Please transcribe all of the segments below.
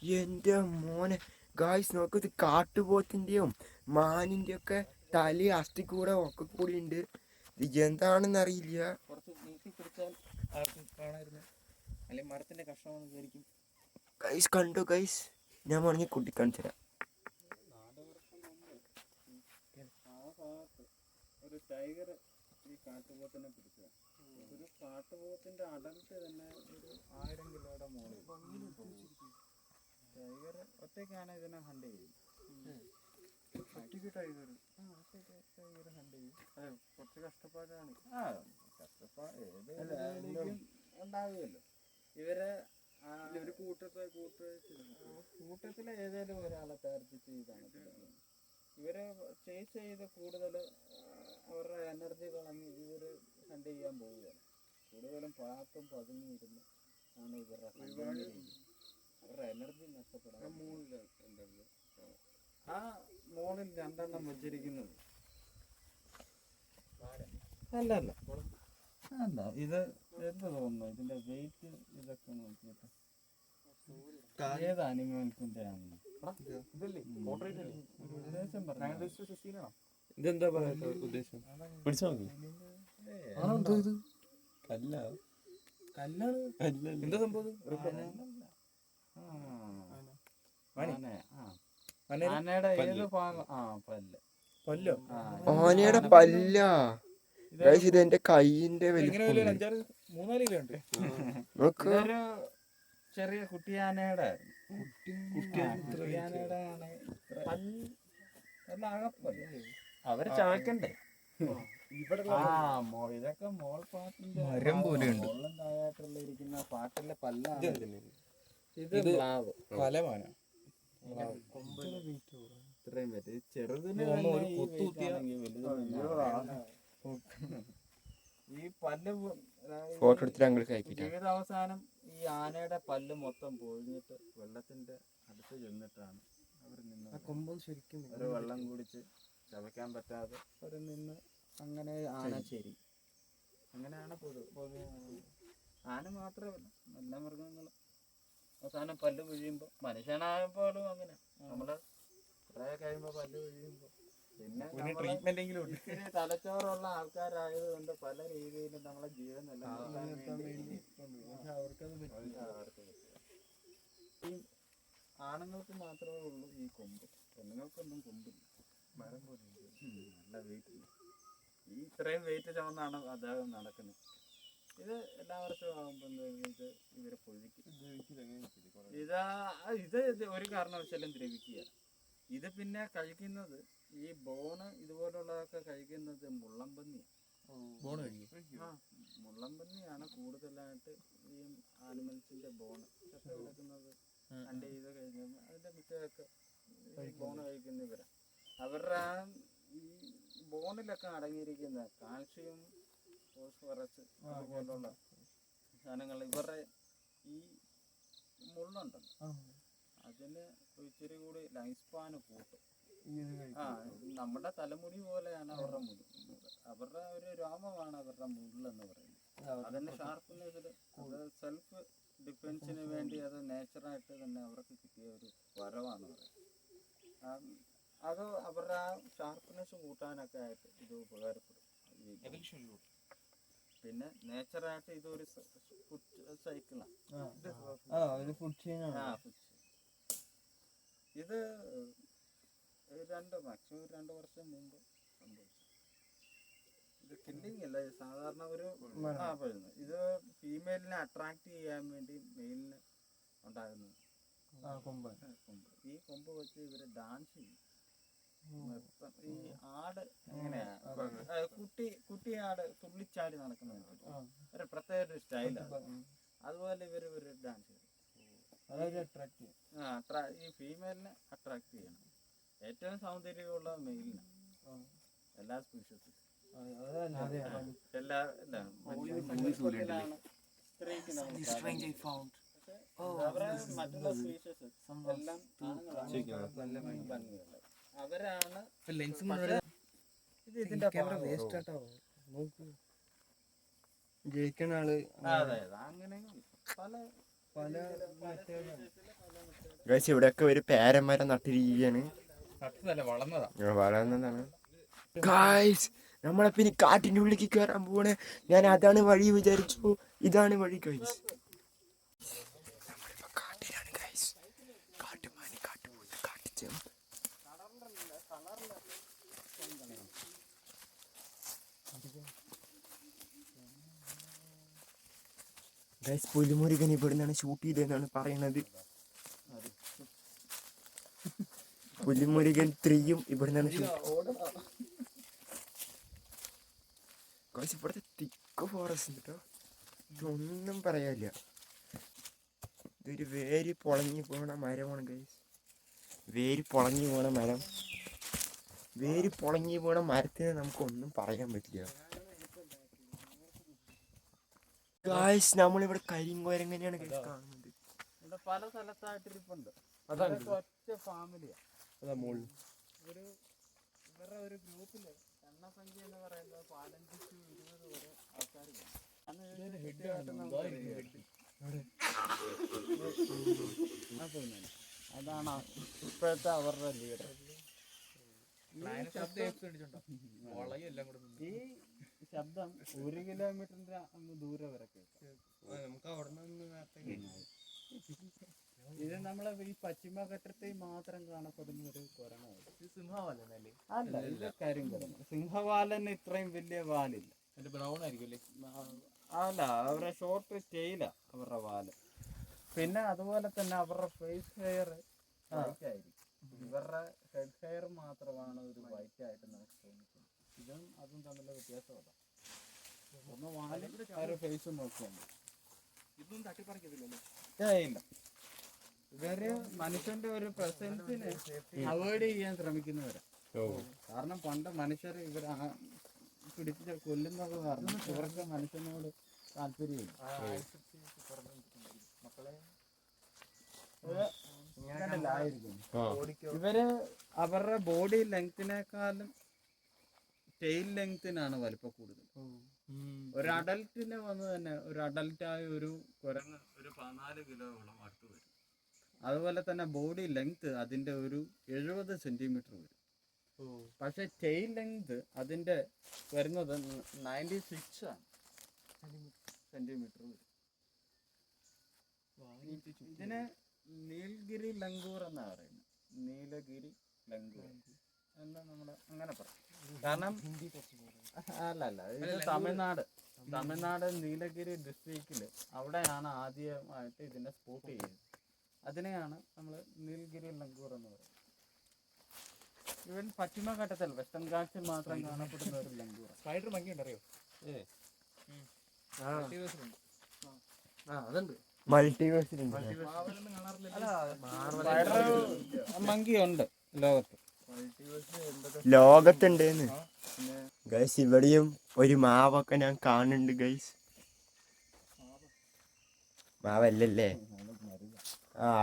എന്റെ മോനെ ഗായ്സ് നോക്ക്, ഇത് കാട്ടുപോത്തിന്റെയും മാനിന്റെയും ഒക്കെ തല അസ്ഥി കൂടെ ഒക്കെ കൂടി ഉണ്ട്. ഇത് എന്താണെന്ന് അറിയില്ല. കുറച്ച് നീട്ടി പിടിച്ചാൽ ആർക്കും കാണായിരുന്നു, അല്ലെങ്കിൽ മരത്തിന്റെ കഷ്ണമെന്ന് വിചാരിക്കും. ഗൈസ് കണ്ടു ഗൈസ്, ഞാൻ വേണമെങ്കിൽ കുട്ടി കാണിച്ചു തരാം. ആ ഭാഗത്ത് ഒരു ടൈഗർ ഈ കാട്ടുപോത്തിനെ പിടിച്ചത്. ഒരു കാട്ടുപോത്തിന്റെ അടർത്തി തന്നെ ഒരു 1000 കിലോയുടെ മുകളിൽ. ടൈഗർ ഒറ്റയ്ക്കാണ് ഇതിനെ ഹണ്ട് ചെയ്യുന്നത്. ടൈഗർ ഹണ്ട് ചെയ്യും. അതെ, കുറച്ച് കഷ്ടപ്പാടാണ്. കഷ്ടപ്പാട് ഏത് ഉണ്ടാവുമല്ലോ. ഇവരെ കൂട്ടത്തിലെ ഏതെങ്കിലും ഒരാളെ ടാർഗറ്റ് ചെയ്താണ് ഇവരെ ചേസ് ചെയ്ത് കൂടുതൽ അവരുടെ എനർജി കളഞ്ഞ് ഇവർ ഹണ്ട് ചെയ്യാൻ പോവുകയാണ്. കൂടുതലും പാത്തും പതുങ്ങി ഇരുന്ന് ആണ് ഇവരുടെ അവരുടെ എനർജി നഷ്ടപ്പെടാൻ. ആ മോളിൽ 2 എണ്ണം വെച്ചിരിക്കുന്നത് അല്ല അല്ല അല്ല, ഇത് എന്ത് തോന്നുന്നു ഇതിന്റെ വെയിറ്റ് ഇതൊക്കെ നോക്കിയിട്ട് ഏത് അനിമൽസിന്റെ ആണെന്ന് ഉദ്ദേശം പറഞ്ഞു. ഇതെന്താ പറയാ ഉദ്ദേശം? പിടിച്ചു നോക്കി. കല്ലാണ്. എന്താ സംഭവം? ആനയുടെ ഏത് ഭാഗം? പല്ലോ. ആനയുടെ പല്ല. ഇത് എന്റെ കൈയിന്റെ ഇതൊരു ചെറിയ കുട്ടിയാനയുടെ അവര് ചവയ്ക്കണ്ടേ? ഇതൊക്കെ മോൾ പാട്ടിന്റെ മരം പോലെയുണ്ട്. മോളിലായിട്ടുള്ള ഇരിക്കുന്ന പാട്ടിലെ പല്ലാണ്. ഇത് ഫലമാണ്. ഇത്രയും പറ്റും. ചെറുതിന് ഈ പല്ല് ഫോട്ടോ എടുത്തിട്ട് ജീവിതാവസാനം ഈ ആനയുടെ പല്ല് മൊത്തം പൊഴിഞ്ഞിട്ട് വെള്ളത്തിന്റെ അടുത്ത് ചെന്നിട്ടാണ് അവർ നിന്ന് ഒരു വെള്ളം കുടിച്ച് ചവയ്ക്കാൻ പറ്റാതെ അവർ നിന്ന് അങ്ങനെ ആന ശരി. അങ്ങനെയാണ് പൊതുവെ. ആന മാത്രമല്ല, എല്ലാ മൃഗങ്ങളും അവസാനം പല്ല് പിഴിയുമ്പോൾ, മനുഷ്യനായപ്പോഴും അങ്ങനെ നമ്മള് കുറെ കഴിയുമ്പോ പല്ല് പിഴിയുമ്പോ പിന്നെ ഇത്തിരി തലച്ചോറുള്ള ആൾക്കാരായത് കൊണ്ട് പല രീതിയിലും നമ്മളെ ജീവൻ ഈ ആണുങ്ങൾക്ക് മാത്രമേ ഉള്ളൂ ഈ കൊമ്പ്, പെണ്ണുങ്ങൾക്കൊന്നും കൊമ്പില്ല. മരം പോലെ നല്ല വെയിറ്റില്ല. ഈ ഇത്രയും വെയിറ്റ് ചുമന്നാണ് അദ്ദേഹം നടക്കുന്നത്. ഇത് എല്ലാ വർഷവും ആകുമ്പോൾ ഇത് ഇവരെ പൊഴിക്കും. ഇത് ഒരു കാരണവശാലും ദ്രവിക്കുക. ഇത് പിന്നെ കഴിക്കുന്നത് ഈ ബോണ് ഇതുപോലുള്ളതൊക്കെ കഴിക്കുന്നത് മുള്ളംപന്നിയാണ്. മുള്ളംപന്നിയാണ് കൂടുതലായിട്ട് ഈ ആനിമൽസിന്റെ ബോണ് കിടക്കുന്നത്. ഹണ്ട് ചെയ്ത് കഴിഞ്ഞാൽ അതിന്റെ മിക്കതൊക്കെ ബോണ് കഴിക്കുന്ന ഇവരാണ്. അവരുടെ ഈ ബോണിലൊക്കെ അടങ്ങിയിരിക്കുന്ന കാൽഷ്യം, ഫോസ്ഫറസ് അതുപോലുള്ള സാധനങ്ങൾ ഇവരുടെ ഈ മുള്ളുണ്ടല്ലോ അതിന് ഇച്ചിരി കൂടി ലൈഫ് സ്പാന് കൂട്ടും. നമ്മുടെ തലമുടി പോലെയാണ് അവരുടെ മുടി. അവരുടെ ഒരു രോമമാണ് അവരുടെ മുള്ളെന്ന് പറയുന്നത്. അതിന്റെ ഷാർപ്പ്നെസ്സിൽ അത് സെൽഫ് ഡിഫെൻസിന് വേണ്ടി അത് നേച്ചറായിട്ട് തന്നെ അവർക്ക് കിട്ടിയ ഒരു വരവാണ് പറയുന്നത്. അത് അവരുടെ ആ ഷാർപ്പ്നെസ് കൂട്ടാനൊക്കെ ആയിട്ട് ഇത് ഉപകാരപ്പെടും. പിന്നെ നേച്ചറായിട്ട് ഇതൊരു ഫുഡ് സൈക്കിളാണ്. ഇത് മാക്സിമം 2 വർഷം മുമ്പ് സംഭവിച്ചു. ഇത് കില്ലിങ് അല്ല, സാധാരണ ഒരു ഇത് ഫീമെയിലിനെ അട്രാക്ട് ചെയ്യാൻ വേണ്ടി മെയിലിന് ഉണ്ടാകുന്നത് കൊമ്പ്. ഈ കൊമ്പ് വെച്ച് ഇവര് ഡാൻസ് ചെയ്യും. ഈ ആട് എങ്ങനെയാ കുട്ടി ആട് തുള്ളിച്ചാടി നടക്കുന്നത് ഒരു പ്രത്യേക ഒരു സ്റ്റൈലാണ്. അതുപോലെ ഇവര് ഡാൻസ് ചെയ്യും. ഈ ഫീമെയിലിനെ അട്രാക്ട് ചെയ്യണം. ഏറ്റവും സൗന്ദര്യമുള്ള മെയിലിന് എല്ലാ സ്പീഷീസും മറ്റുള്ള സ്പീഷീസ് എല്ലാം അവരാണ്. ഇതിന്റെ ജയിക്കണ ആള് അതെ അങ്ങനെ പല ഗൈസ് ഇവിടെയൊക്കെ ഒരു പേരമരം നട്ടിരിക്കുകയാണ്. വളർന്നതാണ് ഗൈസ്. നമ്മളെ പിന്നെ കാട്ടിന്റെ ഉള്ളിലേക്ക് കയറാൻ പോവാണ്. ഞാൻ അതാണ് വഴി വിചാരിച്ചു, ഇതാണ് വഴി ഗൈസ്. കാട്ടിലാണ് ഗൈസ്. കാട്ടുമാനി, കാട്ടുപൂച്ച, കാട്ടുചേമ്പ്. ഗൈസ് പുലിമുരുകൻ ഇവിടെ നിന്നാണ് ഷൂട്ട് ചെയ്തതെന്നാണ് പറയണത്. പുലിമുരുകൻ 3യും ഇവിടെ നിന്നാണ് ഷൂട്ട്. ഗൈസ് ഇവിടുത്തെ തിക്ക് ഫോറസ്റ്റ് കേട്ടോ, ഇതൊന്നും പറയാനില്ല. ഇതൊരു വേര് പൊളഞ്ഞു പോണ മരമാണ് ഗൈസ്. വേര് പൊളഞ്ഞു പോണ മരം. വേര് പൊളഞ്ഞു പോണ മരത്തിന് നമുക്കൊന്നും പറയാൻ പറ്റില്ല ഗൈസ്. നമ്മളിവിടെ കരിങ്കോരങ്ങനെയാണ് ഗൈസ് കാണുന്നത്. ഇവിടെ പല സ്ഥലത്തായിട്ടിരിപ്പുണ്ട്. ഒറ്റ ഫാമിലിയാ. ഒരു ഇവരുടെ ഒരു ഗ്രൂപ്പില് എണ്ണസംഖ്യ എന്ന് പറയുന്നത് 15 to 20 വരെ ആൾക്കാർ. അതാണ് ഇപ്പോഴത്തെ അവരുടെ ലീഡർ. ഈ ശബ്ദം 1 കിലോമീറ്ററിന്റെ അങ്ങ് ദൂരെ വരെ കേൾക്കാം. ഇത് നമ്മളെ ഈ പശ്ചിമഘട്ടത്തിൽ മാത്രം കാണപ്പെടുന്ന ഒരു കുരങ്ങാണ്. അല്ല, ഇത് കരിങ്കുരങ്ങ്. സിംഹവാലന് ഇത്രയും വലിയ വാലില്ല. ബ്രൗൺ ആയിരിക്കും. അല്ല, അവരുടെ ഷോർട്ട് ടെയിലാ അവരുടെ വാല്. പിന്നെ അതുപോലെ തന്നെ അവരുടെ ഫേസ് ഹെയർ വൈറ്റ് ആയിരിക്കും. ഇവരുടെ ഹെഡ് ഹെയർ മാത്രമാണ് ഒരു വൈറ്റ് ആയിട്ട് നമുക്ക് തോന്നിക്കുന്നത്. ഇതും അതും തമ്മിലുള്ള വ്യത്യാസമല്ല. ഒന്ന് വാലും അവരുടെ ഫേസും നോക്കിയാൽ ഇതൊന്നും തട്ടിപ്പറിക്കത്തില്ലല്ലോ. ഇല്ല, ഇവര് മനുഷ്യന്റെ ഒരു പ്രസൻസിനെ അവോയ്ഡ് ചെയ്യാൻ ശ്രമിക്കുന്നവരാ. കാരണം പണ്ട് മനുഷ്യർ ഇവർ പിടിച്ച് കൊല്ലുന്നത് കാരണം ഇവർക്ക് മനുഷ്യനോട് താല്പര്യമില്ല. ഇവര് അവരുടെ ബോഡി ലെങ്തിനേക്കാളും ടെയിൽ ലെങ്തിനാണ് വലിപ്പം കൂടുതൽ. ഒരു അഡൽട്ടിനെ വന്ന് തന്നെ ഒരു അഡൽട്ടായ ഒരു കുരങ്ങ് ഒരു 14 കിലോയോളം അടുത്ത് വരും. അതുപോലെ തന്നെ ബോഡി ലെങ്ത് അതിന്റെ ഒരു 70 സെന്റിമീറ്റർ വരും. പക്ഷെ ടെയിൽ ലെങ്ത് അതിന്റെ വരുന്നത് 96 സെന്റിമീറ്റർ വരും. ഇതിനെ നീൽഗിരി ലങ്കൂർ എന്നാ പറയുന്നത്. നീലഗിരി ലങ്കൂർ എന്ന് നമ്മൾ അങ്ങനെ പറയും. കാരണം അല്ല, ഇത് തമിഴ്നാട് നീലഗിരി ഡിസ്ട്രിക്റ്റില് അവിടെയാണ് ആദ്യമായിട്ട് ഇതിനെ സ്പോട്ട് ചെയ്തത്. അതിനെയാണ് നമ്മൾ നീൽഗിരി ലങ്കൂർ എന്ന് പറയുന്നത്. ഇവൻ പശ്ചിമഘട്ടത്തിൽ വെസ്റ്റേൺ ഗാട്സിൽ മാത്രം കാണപ്പെടുന്ന ഒരു ലങ്കൂർ. സ്പൈഡർ മങ്കിയുണ്ടറിയോ? മങ്കിയുണ്ട് ലോകത്തുണ്ട്. ഗൈസ് ഇവിടെയും ഒരു മാവൊക്കെ ഞാൻ കാണുന്നുണ്ട് ഗൈസ്. മാവല്ലല്ലേ?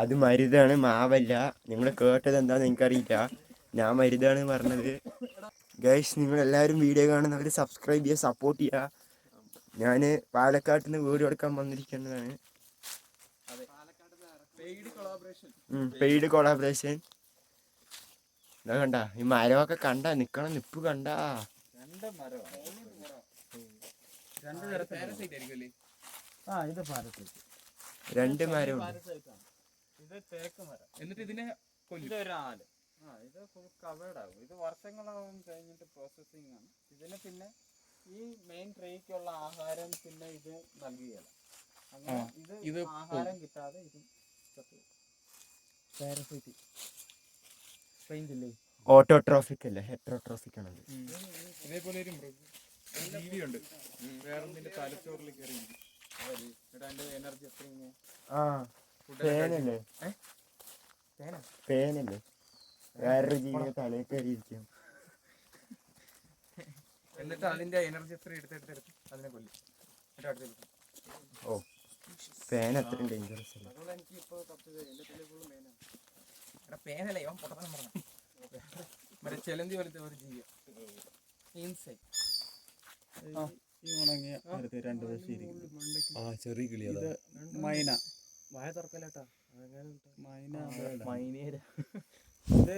അത് മരുതാണ്, മാവല്ല. നിങ്ങൾ കേട്ടത് എന്താന്ന് എനിക്കറിയില്ല. ഞാൻ മരുതാണ് പറഞ്ഞത്. ഗൈസ് നിങ്ങളെല്ലാവരും വീഡിയോ കാണുന്നവർ സബ്സ്ക്രൈബ് ചെയ്യുക, സപ്പോർട്ട് ചെയ്യുക. ഞാൻ പാലക്കാട്ടിൽ നിന്ന് വീഡിയോ എടുക്കാൻ വന്നിരിക്കുന്നതാണ്. Paid collaboration. എന്താ കണ്ട ഈ മരമൊക്കെ കണ്ട നിക്കണ നിപ്പ് കണ്ട. രണ്ട് മരം. ഇത് തേക്ക് മരം. എന്നിട്ട് ഇതിനെ ഇതൊരാല്. ഇത് ഫുൾ കവേർഡ് ആകും. ഇത് വർഷങ്ങളാവും കഴിഞ്ഞിട്ട് പ്രോസസ്സിങ് ആണ്. ഇതിന് പിന്നെ ഈ മെയിൻ ട്രീക്കുള്ള ആഹാരം പിന്നെ ഇത് നൽകുകയല്ല. അങ്ങനെ ഇത് ആഹാരം കിട്ടാതെ ഇത് ഓട്ടോട്രോഫിക് അല്ലേ, ഹെറ്ററോട്രോഫിക് ആണത്. ഇതേപോലെ ഒരു ജീവിയുണ്ട്, വേറൊന്നിന്റെ തലച്ചോറിൽ കയറി അതിന്റെ എനർജി എത്രയും പേനല്ലേ വേറൊരു ജീവിയെ തലയിൽ കയറിയിരിക്കും. എന്നിട്ട് അതിന്റെ എനർജി എത്ര എടുത്തെടുത്ത് അതിനെ കൊല്ലും. ഓ പേന അത്ര ഡേഞ്ചറസ് അല്ല. പേനല്ലേ ഇവൻ പൊട്ടത്തരം പറഞ്ഞു. മറ്റേ ചെലന്തി പോലത്തെ ഒരു ജീവി. ഈ ഉണങ്ങിയ രണ്ട് വശം ചെറിയ കിളി. ഇത് മൈന. വായ തുറക്കല്ലേട്ടാ. മൈന മൈനേര ഇത്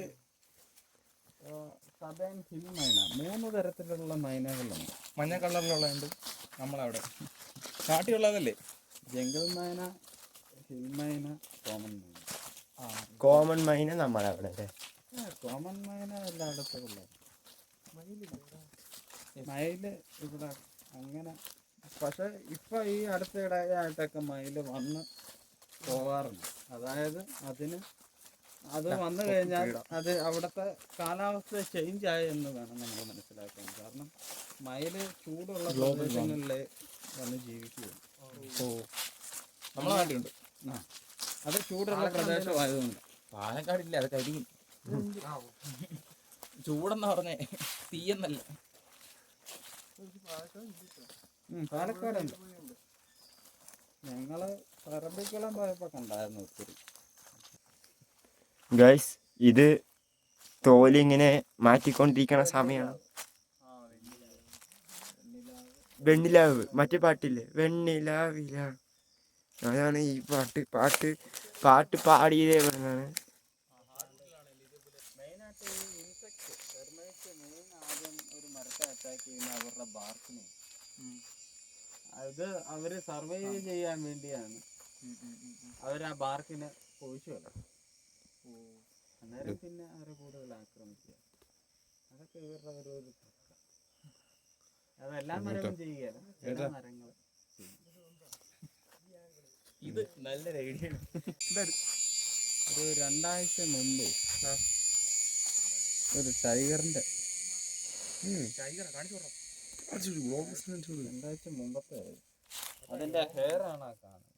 സദേൺ ഹിൽ മൈന. 3 തരത്തിലുള്ള മൈനകളുണ്ട്. മഞ്ഞ കളറിലുള്ളതുണ്ട് നമ്മളവിടെ. നാട്ടിലുള്ളതല്ലേ? ജംഗിൾ മൈന, ഹിൽ മൈന, കോമൺ മൈന. കോമൺ മൈന നമ്മളവിടെ അല്ലേ? കോമൺ മൈന എല്ലായിടത്തും ഉള്ളത്. മയില് ഇവിടെ അങ്ങനെ, പക്ഷെ ഇപ്പൊ ഈ അടുത്തിടെയായിട്ടൊക്കെ മയില് വന്ന് പോകാറുണ്ട്. അതായത് അത് വന്നു കഴിഞ്ഞാൽ അത് അവിടുത്തെ കാലാവസ്ഥ ചേഞ്ച് ആയി എന്ന് വേണം നമ്മൾ മനസ്സിലാക്കാൻ. കാരണം മയില് ചൂടുള്ള പ്രദേശങ്ങളിൽ വന്ന് ജീവിക്കുകയാണ്. നമ്മളെ നാട്ടിലുണ്ട്. അത് ചൂടുള്ള പ്രദേശമായതുകൊണ്ട്. പാലക്കാടില്ല, അത് കരിയും. ചൂടെന്നാ പറഞ്ഞേ, തീയെന്നല്ല. പാലക്കാടുണ്ട്. ഞങ്ങള് പറമ്പിക്കുളം പോയപ്പോ കണ്ടായിരുന്നു ഒത്തിരി. ഗൈസ് ഇത് തോലിങ്ങനെ മാറ്റിക്കൊണ്ടിരിക്കണ സമയമാണ്. വെണ്ണിലാവ്, മറ്റേ പാട്ടില്ലേ, വെണ്ണിലാവില, അതാണ് ഈ പാട്ട് പാടിയതേ പറഞ്ഞാണ്. മെയിനായിട്ട് ഈ ഇൻസെക്ട് ടെർമൈറ്റ് മെയിൻ ആദ്യം ഒരു മരത്തെ അറ്റാക്ക് ചെയ്യുന്ന അവരുടെ ബാർക്കിനെ. അത് അവര് സർവൈവ് ചെയ്യാൻ വേണ്ടിയാണ് അവർ ആ ബാർക്കിനെ പൊഴിച്ചു കളയും. അന്നേരം പിന്നെ അവരെ കൂടുതൽ ആക്രമിക്കുക. അതൊക്കെ ഇവരുടെ ഒരു അതെല്ലാ മരവും ചെയ്യുകയല്ല, ചില മരങ്ങൾ. ഇത് നല്ലൊരു ഐഡിയ. ഒരു 2 ആഴ്ച മുമ്പ് ഒരു ടൈഗറിന്റെ 2 ആഴ്ച മുമ്പത്തെ അതിന്റെ ഹെയർ ആണ് ആ കാണുന്നത്.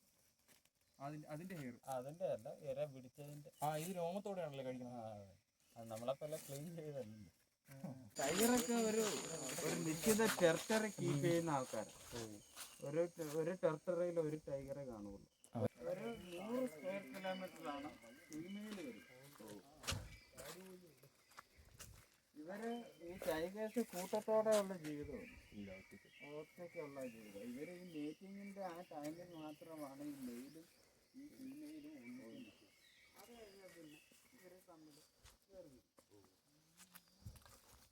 അതിന്റെ ഹെയർ അതിന്റെ അല്ല, ഇര പിടിച്ചതിന്റെ. ഇത് രോമത്തോടെയാണല്ലോ കഴിക്കുന്നത്. അത് നമ്മളെപ്പോലെ ക്ലീൻ ചെയ്തല്ലോ. ടൈഗറൊക്കെ ഒരു നിശ്ചിത ടെറിട്ടറി കീപ്പ് ചെയ്യുന്ന ആൾക്കാരാണ്. ഒരു ടെറിട്ടറിയിൽ ഒരു ടൈഗറെ കാണുള്ളൂ. ഒരു 100 സ്ക്വയർ കിലോമീറ്ററാണ് ഫീമെയിൽ വരും. ഇവര് ഈ ടൈഗേഴ്സ് കൂട്ടത്തോടെയുള്ള ജീവിതമാണ്, ഒറ്റയ്ക്കുള്ള ജീവിതം. ഇവര് ഈ മീറ്റിങ്ങിന്റെ ആ ടൈമിൽ മാത്രമാണ് ഈ മെയിലും ഈ ഫീമെയിലും ഒന്നിക്കുന്നത്. അത് കഴിഞ്ഞാൽ പിന്നെ ഇവര് തമ്മിൽ വേർപിരിയും.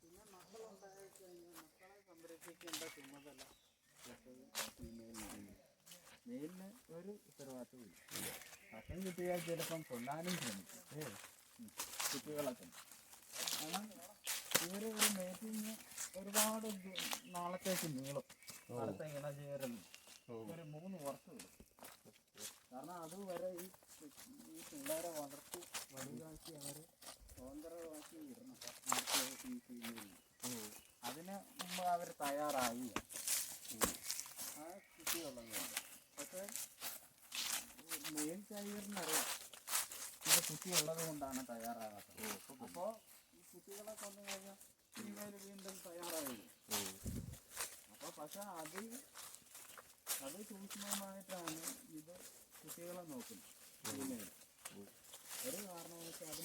പിന്നെ മക്കളുണ്ടായി കഴിഞ്ഞാൽ മക്കളെ സംരക്ഷിക്കേണ്ട ചുമതല ഫീമെയിലിനാണ്. മെയിലിന് ഒരു ഉത്തരവാദിത്വം ഇല്ല. ഭക്ഷണം കിട്ടിയാൽ ചിലപ്പം കൊല്ലാനും ശ്രമിക്കും കുട്ടികളൊക്കെ. കാരണം ഇവർ ഒരു മേറ്റിങ് ഒരുപാട് നാളത്തേക്ക് നീളും. അടുത്ത ഇണ ചേരുന്നു ഒരു 3 വർഷം എടുക്കും. കാരണം അതുവരെ ഈ പിള്ളേരെ വളർത്തി വലുതാക്കി അവരെ സ്വതന്ത്രമാക്കി ഇടണം ഈ ഫീമെയിലിന്. അതിന് മുമ്പ് അവർ തയ്യാറായി ആ കുട്ടിയുള്ളതുകൊണ്ട്. പക്ഷേ മെയിൽ ടൈഗറിനറിയാം ഇത് കുട്ടിയുള്ളത് കൊണ്ടാണ് തയ്യാറാകാത്തത്. അപ്പോൾ ഈ കുട്ടികളെ കൊന്നു കഴിഞ്ഞാൽ ഫീമെയിൽ വീണ്ടും തയ്യാറായി. അപ്പോൾ പക്ഷെ അത് സൂക്ഷ്മമായിട്ടാണ് ഇത് കുട്ടികളെ നോക്കുന്നത്. ഫീമെയിൽ ഒരു കാരണവശാൽ അത്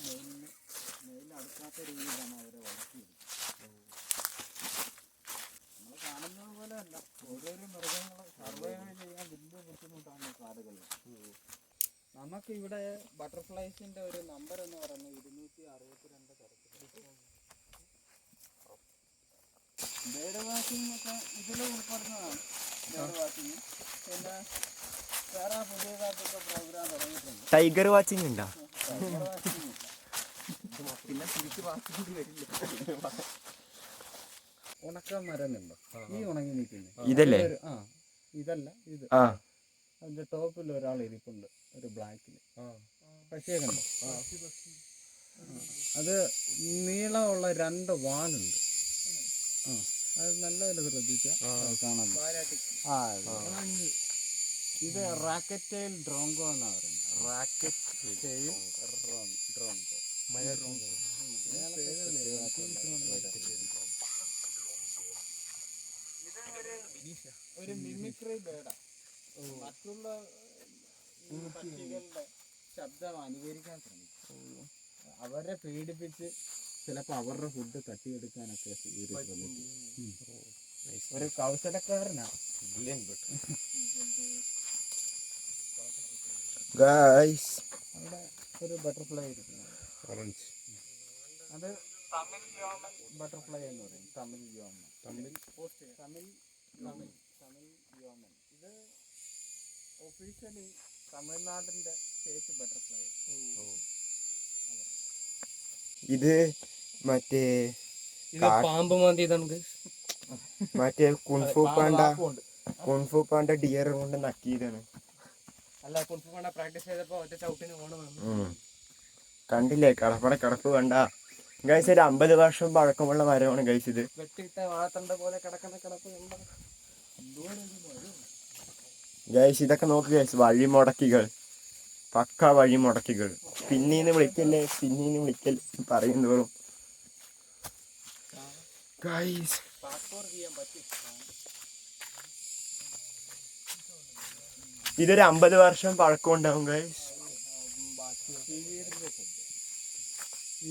മെയിൽ അടുക്കാത്ത രീതിയിലാണ് അവരെ വളർത്തിയെടുക്കുന്നത്. നമ്മൾ കാണുന്നത് പോലെ അല്ല, ഓരോരോ മൃഗങ്ങളെ സർവൈവ് ചെയ്യാൻ വലിയ ബുദ്ധിമുട്ടാണ് കാടുകളിൽ. നമുക്കിവിടെ ബട്ടർഫ്ലൈസിന്റെ ഒരു നമ്പർ എന്ന് പറയുന്നത് 262 തരത്തിലുള്ള ബേഡ് വാച്ചിങ് ഒക്കെ ഇതിൽ ഉൾപ്പെടുന്നതാണ്. ബേഡ് വാച്ചിങ് പിന്നെ വേറെ പുതിയതായിട്ടൊക്കെ പ്രോഗ്രാം തുടങ്ങിയിട്ടുണ്ട്. ടൈഗർ വാച്ചിങ് ഉണ്ടോ? ടൈഗർ വാച്ചിങ് പിന്നെ തിരിച്ച് വാച്ചിങ് വരില്ല. ഉണക്ക മരമുണ്ടോ ഈ ഉണങ്ങി നിൽക്കുന്നത്? ഇതല്ലേ? ഇതല്ല, ഇത്. അതിന്റെ ടോപ്പിൽ ഒരാൾ ഇരിപ്പുണ്ട്, ഒരു ബ്ലാക്കിൽ. പക്ഷേ കണ്ടോ, അത് നീളമുള്ള 2 വാലുണ്ട്. അത് നല്ലപോലെ ശ്രദ്ധിച്ചാൽ കാണാൻ. ഇത് റാക്കറ്റ് ടെയിൽ ഡ്രോങ്കോ എന്നാ പറയുന്നത്. Racket tail drongo. ഒരു മിമിക്രി ബേഡാ. മറ്റുള്ള പക്ഷികളുടെ ശബ്ദം അനുകരിക്കാൻ ശ്രമിക്കും. അവരെ പീഡിപ്പിച്ച് ചിലപ്പോൾ അവരുടെ ഫുഡ് തട്ടിയെടുക്കാനൊക്കെ ശ്രമിക്കും. ഒരു കൗശലക്കാരനാണ്. ഗൈസ് അവിടെ ഒരു ബട്ടർഫ്ലൈ ഇരിക്കുന്നത്. ഓറഞ്ച്. അത് തമിഴ് വ്യോമൻ ബട്ടർഫ്ലൈ എന്ന് പറയും. തമിഴ് വ്യോമൻ. തമിഴ് വ്യോമൻ. ഇത് ഒഫീഷ്യലി തമിഴ്നാടിന്റെ സ്റ്റേറ്റ് ബട്ടർഫ്ലൈ. ഇത് മറ്റേ പാമ്പ് മാന്തി നമുക്ക് മറ്റേ കുൻഫു പാണ്ട ഡിയർ കൊണ്ട് നക്കിയതാണ്. അല്ല കുൻഫു പാണ്ട പ്രാക്ടീസ് ചെയ്തപ്പോ ഒറ്റ ചവിട്ടിന് ഓണം വന്നു. കണ്ടില്ലേ കടപ്പട കിടപ്പ് കണ്ട ഗൈസ്. ഒരു 50 വർഷം പഴക്കമുള്ള മരമാണ് ഗൈസ് ഇത്. വെട്ടിയിട്ട വാഴത്തണ്ട പോലെ കിടക്കുന്ന കിടപ്പ് ഗൈസ് ഇതൊക്കെ നോക്ക് ഗൈസ്. വഴിമുടക്കികൾ, പക്ക വഴിമുടക്കികൾ. പിന്നീന്ന് വിളിക്കല്ലേ പറയും തോറും ഗൈസ്. ഇതൊരു 50 വർഷം പഴക്കം ഉണ്ടാവും ഗൈസ്.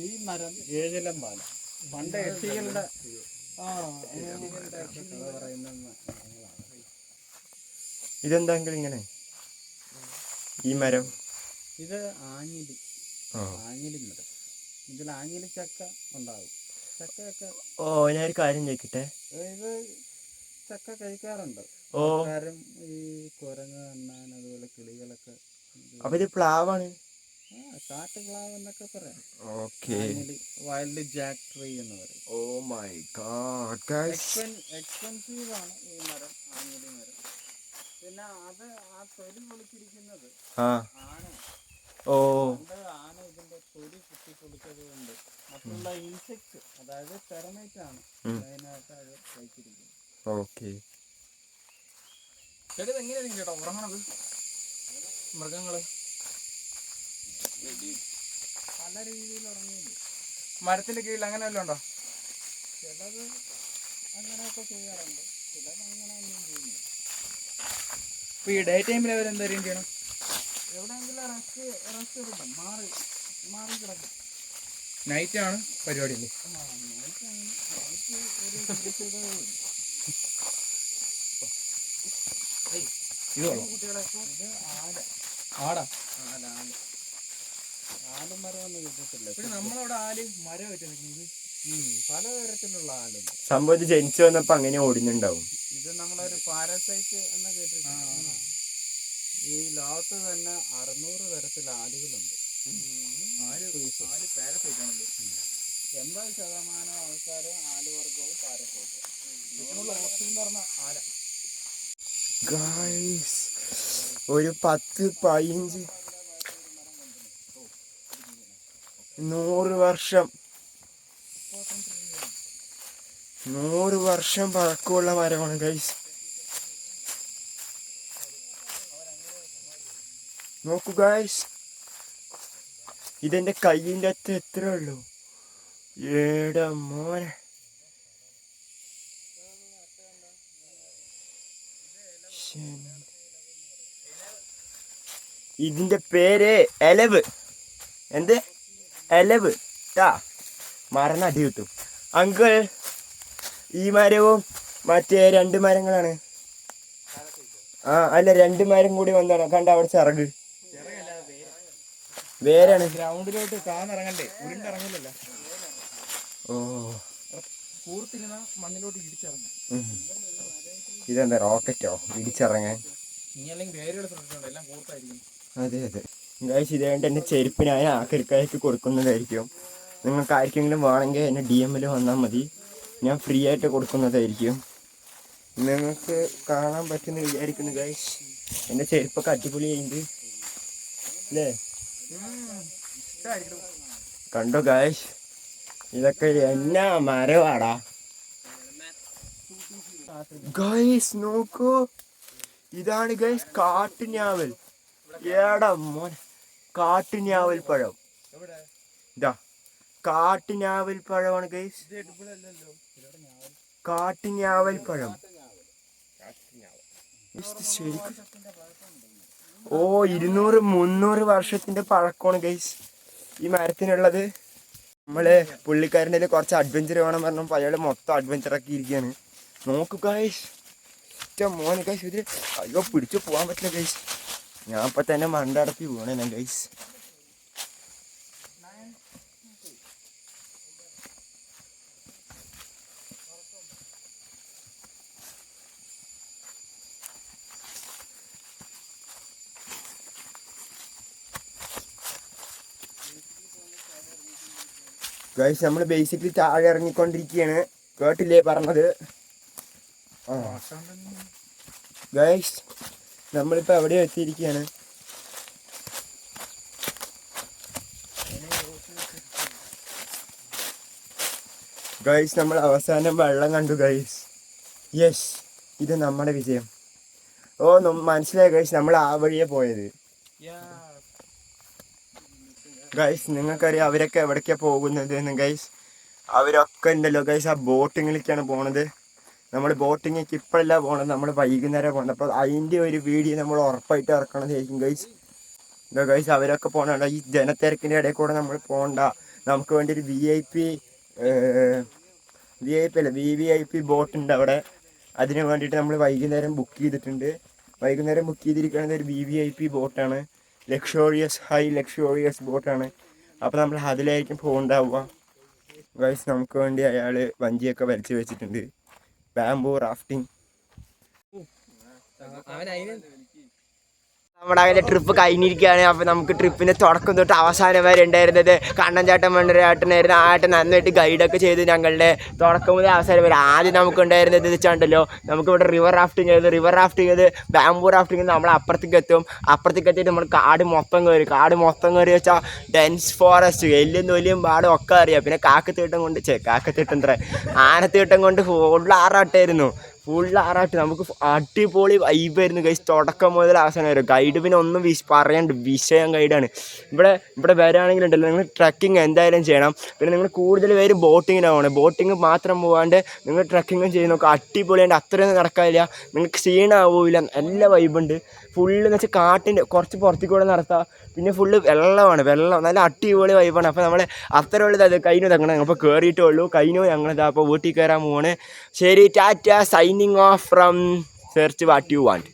ഈ മരം ഏഴിലം പാല പണ്ട് എട്ടികളുടെ ഇതെന്തെങ്കിലും ഇങ്ങനെ ഈ മരം ഇത് ആഞ്ഞിലി മരം. ഇതിൽ ആഞ്ഞിലി ചക്ക ഉണ്ടാവും. ചക്കയൊക്കെ ഞാനൊരു കാര്യം ചോദിക്കട്ടെ. ഇത് ചക്ക കഴിക്കാറുണ്ട് ആൾക്കാരും. ഈ കുരങ്ങ് അണ്ണാൻ അതുപോലെ കിളികളൊക്കെ. അപ്പൊ ഇത് പ്ലാവാണ്. കാട്ടുപ്ലാവ് എന്നൊക്കെ പറയാം. ഓക്കേ. വൈൽഡ് ജാക്ക് ട്രീ എന്ന് പറയും. Oh my god guys. Expensive ആണ് ഈ മരം, ആഞ്ഞിലി മരം. പിന്നെ അത് ആ തൊലി പൊളിച്ചിരിക്കുന്നത് ആന. ആന ഇതിന്റെ തൊലി കുത്തി പൊളിച്ചത് കൊണ്ട് മറ്റുള്ള ഇൻസെക്ട്സ്, അതായത് ടെർമൈറ്റ് ആണ് മെയിനായിട്ട് അത് കഴിച്ചിരിക്കുന്നത്. ഓക്കെ. എങ്ങനെയായിരിക്കും ചേട്ടാ ഉറങ്ങണത്? മൃഗങ്ങള് പല രീതിയിൽ ഉറങ്ങിയില്ലേ. മരത്തിന്റെ കീഴിൽ അങ്ങനെ വല്ലതും ഉണ്ടോ? ചിലത് അങ്ങനെയൊക്കെ ചെയ്യാറുണ്ട്, ചിലത് അങ്ങനെ ഒന്നും ചെയ്യുന്നില്ല. ഇപ്പൊ ഈ ഡേ ടൈമിൽ അവരെന്തായാലും ചെയ്യണം? എവിടെയെങ്കിലും റെസ്റ്റ് എടുക്കും, മാറി കിടക്കും. നൈറ്റ് ആണ് പരിപാടി അല്ലേ? നൈറ്റ് ഒരു സുരക്ഷിതവും ഇത് ആടാ ആലുമരം ഒന്നും കിട്ടത്തില്ല. പിന്നെ നമ്മളവിടെ ആല് മരം വെച്ച് നിൽക്കുന്നത് പലതരത്തിലുള്ള ആലുണ്ട്. സംഭവം ജനിച്ചു വന്നപ്പോ അങ്ങനെ ഓടുന്നുണ്ടാവും. ഇത് നമ്മളൊരു പാരസൈറ്റ് എന്ന് കേട്ടിട്ടുണ്ട്. ഈ ലോകത്ത് തന്നെ 600 തരത്തിലുള്ള ആലുകളുണ്ട്. 80% ആൾക്കാർ ആലുവർഗവും പാരസൈറ്റ്. ഓക്സിജൻ പറഞ്ഞ ആല. ഗൈസ് ഒരു 10-15 100 വർഷം പഴക്കമുള്ള മരമാണ് ഗൈസ്. നോക്കൂ ഗൈസ്, ഇതെന്റെ കയ്യിൻ്റെ അകത്ത് എത്ര ഉള്ളൂ. ഏടാ മോനെ. ഇതിന്റെ പേര് എലവ്. എന്ത് എലവ് ട്ടാ. മരം അടി കിട്ടും. അങ്കിൾ ഈ മരവും മറ്റേ 2 മരങ്ങളാണ്. അല്ല 2 മരം കൂടി വന്നാണ്. കണ്ട അവിടെ ചിറക് വേരാണ്. ഗ്രൗണ്ടിലോട്ട് കാന്നിറങ്ങണ്ടേ, ഉരുണ്ടിറങ്ങില്ലല്ലോ. ഓ കൂർത്തിരുന്ന മണ്ണിലോട്ട് ഇടിച്ചിറങ്ങും. ഇതെന്താ റോക്കറ്റോ ഇടിച്ചിറങ്ങാൻ? നീ അല്ലെങ്കിൽ വേരുകൾ ശ്രദ്ധിച്ചോണ്ട് എല്ലാം കൂർത്തായിരിക്കും. അതെ ഗൈസ്, ഇതുകൊണ്ട് എൻ്റെ ചെരുപ്പ് ഞാൻ ആക്രിക്കാർക്ക് കൊടുക്കുന്നതായിരിക്കും. നിങ്ങൾക്ക് ആർക്കെങ്കിലും വേണമെങ്കിൽ എന്നെ DM വന്നാൽ മതി, ഞാൻ ഫ്രീ ആയിട്ട് കൊടുക്കുന്നതായിരിക്കും. നിങ്ങൾക്ക് കാണാൻ പറ്റുമെന്ന് വിചാരിക്കുന്നു ഗൈസ്. എൻ്റെ ചെരുപ്പൊക്കെ അടിപൊളിയായിട്ടുണ്ട് അല്ലേ? കണ്ടോ ഗൈസ്, ഇതൊക്കെ എന്നാ മരവാടാ ഗൈസ്. നോക്കൂ, ഇതാണ് ഗൈസ് കാട്ടുഞാവൽ. ഏടാ മോനെ, കാട്ടുഞാവൽ പഴം. ഇതാ കാട്ടുഞാവൽ പഴമാണ് ഗൈസ്. കാട്ടുഞാവൽ പഴം ശരിക്കും 200-300 വർഷത്തിന്റെ പഴക്കമാണ് ഗൈസ് ഈ മരത്തിനുള്ളത്. നമ്മള് പുള്ളിക്കാരൻ്റെ കുറച്ച് അഡ്വഞ്ചർ വേണം പറഞ്ഞപ്പോൾ അയാൾ മൊത്തം അഡ്വഞ്ചർ ആക്കി ഇരിക്കുകയാണ്. നോക്കൂ ഗൈസ്, മോനെ ഗൈസ്, ഇത് അയ്യോ പിടിച്ചു പോകാൻ പറ്റില്ല ഗൈസ്. ഞാൻ ഇപ്പൊ തന്നെ മണ്ടടപ്പി പോണേ ഗൈസ്. ഗൈസ് നമ്മൾ ബേസിക്കലി താഴെ ഇറങ്ങിക്കൊണ്ടിരിക്കുകയാണ്. കേട്ടില്ലേ പറഞ്ഞത്? ആ ഗൈസ് നമ്മളിപ്പോൾ എവിടെ എത്തിയിരിക്കുകയാണ്? ഗൈസ് നമ്മൾ അവസാനം വെള്ളം കണ്ടു ഗൈസ്. യെസ്, ഇത് നമ്മുടെ വിജയം. ഓ മനസ്സിലായി ഗൈസ്, നമ്മൾ ആ വഴിയെ പോയത്. ഗൈസ് നിങ്ങൾക്കറിയാം അവരൊക്കെ എവിടേക്കാണ് പോകുന്നത് എന്ന് ഗൈസ്? അവരൊക്കെ ഉണ്ടല്ലോ ഗൈസ് ആ ബോട്ടിങ്ങിലേക്കാണ് പോണത്. നമ്മൾ ബോട്ടിങ്ങിലേക്ക് ഇപ്പോഴല്ല പോണത്, നമ്മൾ വൈകുന്നേരം പോകണം. അപ്പോൾ അതിൻ്റെ ഒരു വീഡിയോ നമ്മൾ ഉറപ്പായിട്ട് ഇറക്കണതായിരിക്കും ഗൈസ്. ഗൈസ് അവരൊക്കെ പോകണ ഈ ജനത്തിരക്കിൻ്റെ ഇടയിൽ കൂടെ നമ്മൾ പോകണ്ട. നമുക്ക് വേണ്ടി ഒരു VIP അല്ല VVIP ബോട്ടുണ്ട് അവിടെ. അതിന് വേണ്ടിയിട്ട് നമ്മൾ വൈകുന്നേരം ബുക്ക് ചെയ്തിട്ടുണ്ട്. വൈകുന്നേരം ബുക്ക് ചെയ്തിരിക്കുന്നത് ഒരു VVIP ബോട്ടാണ്. ഹൈ ലക്ഷോറിയസ് ബോട്ടാണ്. അപ്പോൾ നമ്മൾ അതിലായിരിക്കും പോകണ്ടാവുക ഗൈസ്. നമുക്ക് വേണ്ടി അയാൾ വഞ്ചിയൊക്കെ വലിച്ചു വെച്ചിട്ടുണ്ട്. Bamboo rafting. നമ്മുടെ അങ്ങനെ ട്രിപ്പ് കഴിഞ്ഞിരിക്കുകയാണ്. അപ്പോൾ നമുക്ക് ട്രിപ്പിൻ്റെ തുടക്കം തൊട്ട് അവസാനം വരെ ഉണ്ടായിരുന്നത് കണ്ണൻചാട്ടൻ വേണ്ടൊരാട്ടനായിരുന്നു. ആട്ടൻ നന്നായിട്ട് ഗൈഡൊക്കെ ചെയ്ത് ഞങ്ങളുടെ തുടക്കം മുതൽ അവസാനം വരെ. ആദ്യം നമുക്ക് ഉണ്ടായിരുന്നത് വെച്ചാണ്ടല്ലോ, നമുക്കിവിടെ റിവർ റാഫ്റ്റിംഗ് ചെയ്ത് ബാംബൂ റാഫ്റ്റിംഗ് നമ്മൾ അപ്പുറത്തേക്ക് എത്തിയിട്ട് നമ്മൾ കാട് മൊത്തം കയറി വെച്ചാൽ ഡെൻസ് ഫോറസ്റ്റ് എല്ലും തൊലിയും പാടും ഒക്കെ അറിയാം. പിന്നെ ആനത്തീട്ടം കൊണ്ട് ഫുൾ ആറാട്ട്. നമുക്ക് അടിപൊളി വൈബായിരുന്നു ഗൈസ്, തുടക്കം മുതൽ അവസാനം വരും. ഗൈഡ് പിന്നെ ഒന്നും പറയാണ്ട് വിഷയം ഗൈഡാണ്. ഇവിടെ വരാണെങ്കിലുണ്ടല്ലോ നിങ്ങൾ ട്രക്കിങ് എന്തായാലും ചെയ്യണം. പിന്നെ നിങ്ങൾ കൂടുതൽ പേര് ബോട്ടിങ്ങിനാണ് ബോട്ടിങ് മാത്രം പോകാണ്ട് നിങ്ങൾ ട്രക്കിങ്ങും ചെയ്ത് നോക്കുക. അടിപൊളിയായിട്ട് അത്രയൊന്നും നടക്കാനില്ല, നിങ്ങൾക്ക് ക്ഷീണമാവില്ല, നല്ല വൈബുണ്ട്. ഫുള്ള് എന്ന് വെച്ചാൽ കാട്ടിൻ്റെ കുറച്ച് പുറത്തേക്ക് കൂടെ നടത്താം. പിന്നെ ഫുള്ള് വെള്ളം നല്ല അടിപൊളി വൈബാണ്. അപ്പോൾ നമ്മൾ അത്ര ഉള്ളത് കൈനു തങ്ങണം. അപ്പോൾ കയറിയിട്ടേ ഉള്ളൂ. കൈനു ഞങ്ങളിതാ അപ്പോൾ വീട്ടിൽ കയറാൻ പോവാണ്. ശരി, Tata, signing off from search what you want.